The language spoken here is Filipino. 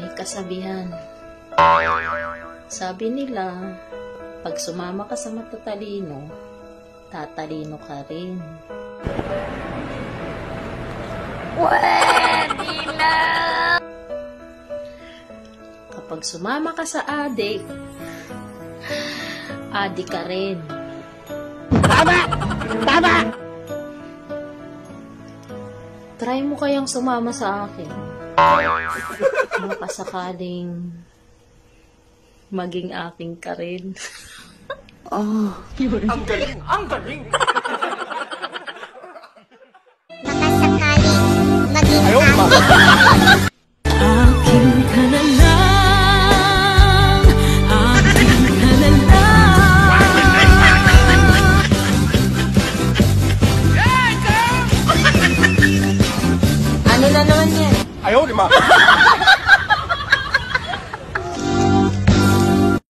May kasabihan. Sabi nila, pag sumama ka sa matatalino, tatalino ka rin. Pwede na! Kapag sumama ka sa adik, adik ka rin. Tama! Tama! Try mo kayang sumama sa akin. Baka sakaling maging aking ka rin. Oh, yun. Ang galing! Ang galing! Baka sakaling maging Ayaw pa! Akin ka na lang, akin ka na lang. Ano na naman yan? Ayaw, di ma!